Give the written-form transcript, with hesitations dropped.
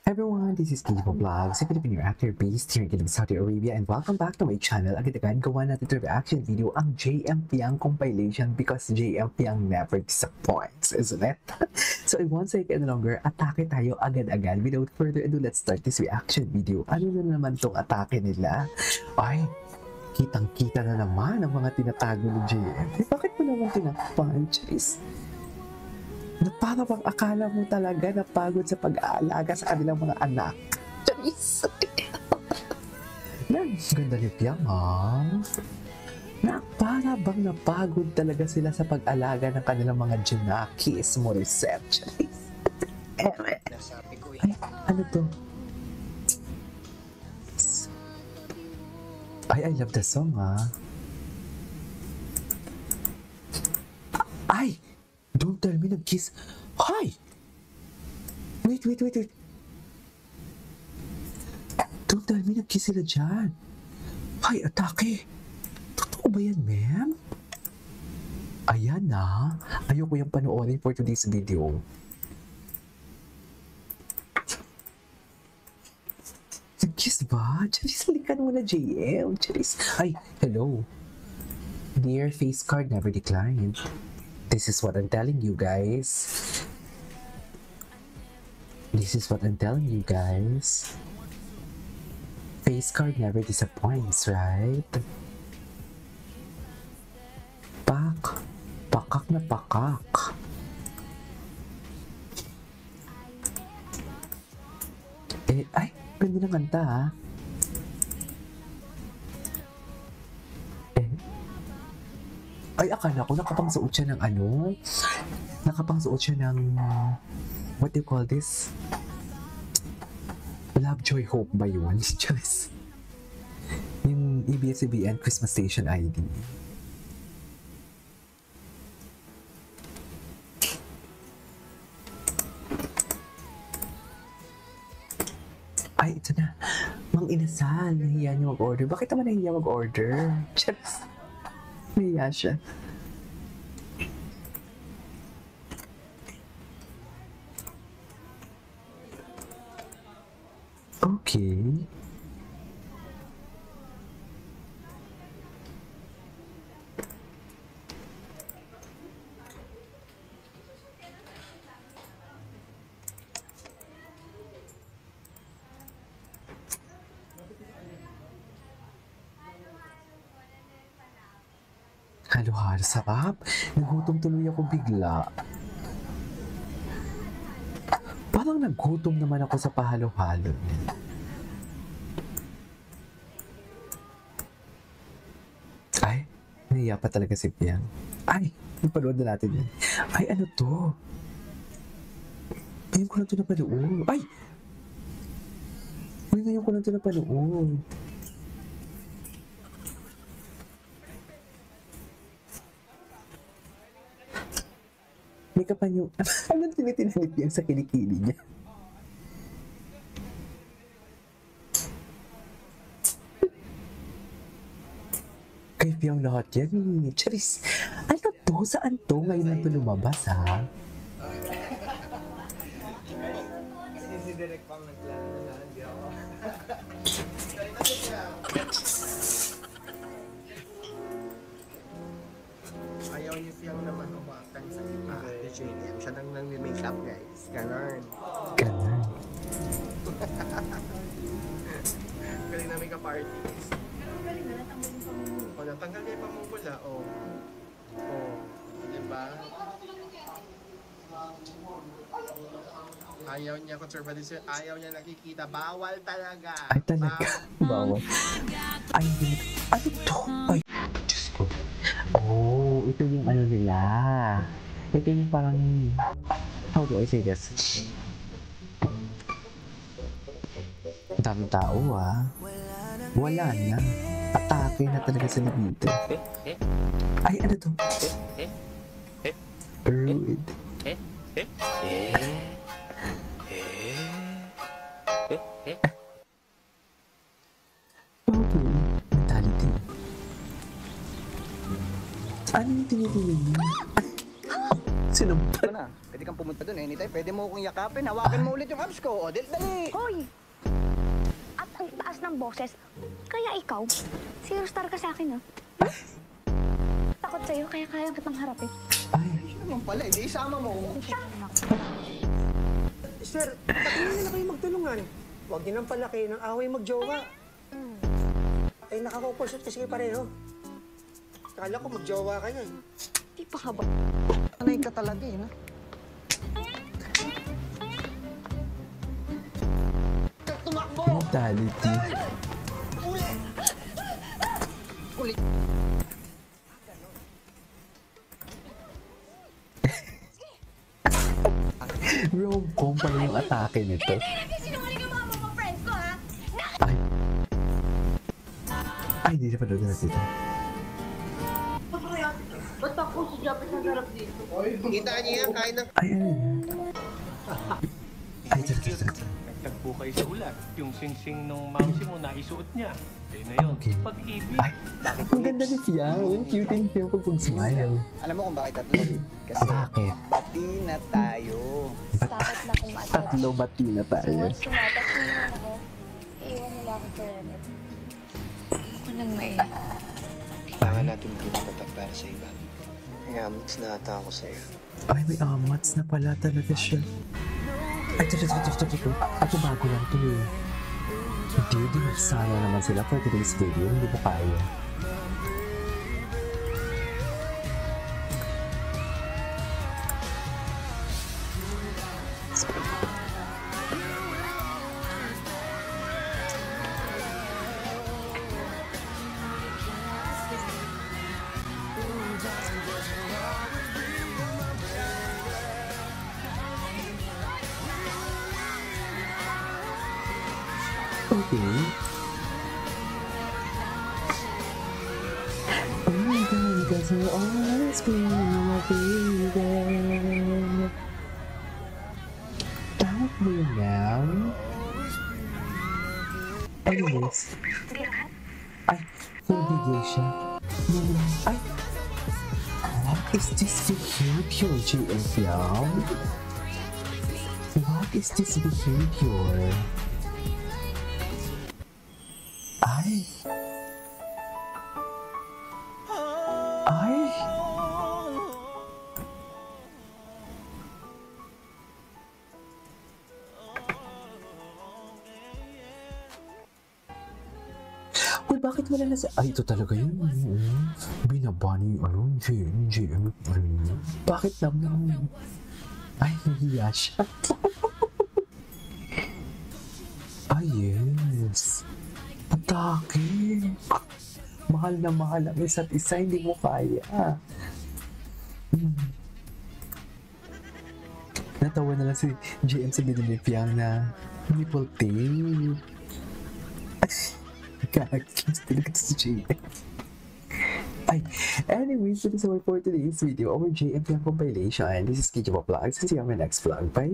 Everyone, this is Kivo Vlogs, a Filipino actor based here in Saudi Arabia, and welcome back to my channel. Agad-agad gawa natin ito reaction video ang JM Piang compilation because JM Piang never disappoints, isn't it? So I won't say any longer, atake tayo agad-agad. Without further ado, let's start this reaction video. Ano na naman tong atake nila? Ay, kitang-kita na naman ang mga tinatago ni JM. Eh, bakit mo naman tinapunches? Na para bang akala mo talaga napagod sa pag-aalaga sa kanilang mga anak. Charis! Ganda ni Piang, ha? Na para bang napagod talaga sila sa pag-alaga ng kanilang mga junakis, Morissette. Charis! Ay, ano to? Ay, I love the song, ha? Ay! Don't tell me nag-kiss. Hi! Wait. Don't tell me nag-kiss sila dyan. Hi, atake. Totoo ba yan, ma'am? Ayan na. Ayoko yung panoorin for today's video. Nag-kiss ba? Charis, halikan mo na, JM. Charis. Ay, hello. Dear face card never declined. This is what I'm telling you guys. This is what I'm telling you guys. Face card never disappoints, right? Pakak na pakak. Eh, ay, ganda ng kanta, ha? Ay, akala ko nakapangsuot siya ng ano? Nakapangsuot siya ng... What do you call this? Love, Joy, Hope ba yun? Just... Yung ABS-CBN Christmas Station ID. Ay, ito na. Mang Inasal, nahiya niyo mag-order. Bakit naman nahiya mag-order? Just... Nahiya siya. Okay. Halo-halo, sarap. Nagutom tuloy ako bigla. Parang nagutom naman ako sa pahalo-halo. Ay, nahiya pa talaga si Piang. Ay, napanood na natin yan. Ay, ano to? Ngayon ko lang ito napanood. Ay! Uy, ngayon ko lang ito napanood. May kapanyo. Anong tinitinanip yan sa kilikili niya? Kay Piang lahat yan. Charis, ano to? Saan to? Ngayon lang ito lumabas, ha? Direct pang nagplano na hindi ako. Ayaw niyo siyang naman umakan sa JM. Siya nang nang-makeup, guys. Ganon. Ganun. Galing na makeup artist. O, natanggal niya yung pamumula. O. Diba? Ayaw niya conservative. Ayaw niya nakikita. Bawal talaga. Ay, talaga. Bawal. Ay, hindi. Ano to? Ay, Diyos ko. Oh, ito yung ano nila. Ito yung parang... How do I say this? Ang daming tao, ah. Wala na. Atake na talaga sila dito. Ay, ano to? Rude. Okay. Mentality. Ano yung tinitingin niya? Sino Sinampal. Ito na, pwede kang pumunta doon anytime. Pwede mo akong yakapin, hawakan mo ulit yung abs ko. O, dali! Hoy! At ang taas ng boses, kaya ikaw, zero star ka sa akin, ah. Takot sa'yo, kaya kaya kitang harapin. Ay, Ano naman pala, hindi isama mo. Sir, patuloy na kayo magtulungan. Huwag niyo nang palaki ng away magjowa. Ay, nakakopulsot kasi kayo pareho. Kala ko magjowa ka na. Di pa ka ba? Sanay ka talaga eh, na? Tumakbo! brutality. Ulit! Rom-com pala yung atake nito. Sinungaling ang mga friends ko, ha? Ay. Ay, di na pa doon natin ito. Ba't ako si Japet ang sarap dito? Kita niyo yan, kain ng... Ay, ano yun? Ay, ito. Nagtagpo kayo sa ulat. Yung sing-sing nung mamsi mo naisuot niya. Ayun na yun. Okay. Pag-ibig. Ay, ang ganda ni Fiang. Ang cute yung Fiang pag smile. Alam mo kung bakit tatlo? Kasi Bakit? bati na tayo. Dapat na kumatas. Tatlo bati na tayo. Once kumatas mo naman ako, iiwan mo lang ako forever. Ako nang may... Kailangan natin maging matatag para sa iba. Kaya mix na ata ako sa'yo. Ay, may amats na pala talaga siya. Ay, ito. Ako bago lang to eh. Hindi, sana naman sila for today's video. Hindi mo kaya. Okay. Oh my God, because you'll always be my baby. Don't be now. Anyways. Ay, nabigay siya. Ay, what is this behavior, JFM? What is this behavior? Ay. Ay. Uy, bakit wala na sa... Ay, ito talaga yun. Binabani, ano, JM. Bakit naman? Ay, nahiya siya. Ay, yes. Atake. Mahal na mahal ang isa't isa, hindi mo kaya. Natawa na lang si GM sa binili Piang na nipple tape. Kakakins talaga si GM. Ay, anyways, that is all for today's video. Our JM Piang compilation. This is Kijabo Vlogs. See you on my next vlog. Bye!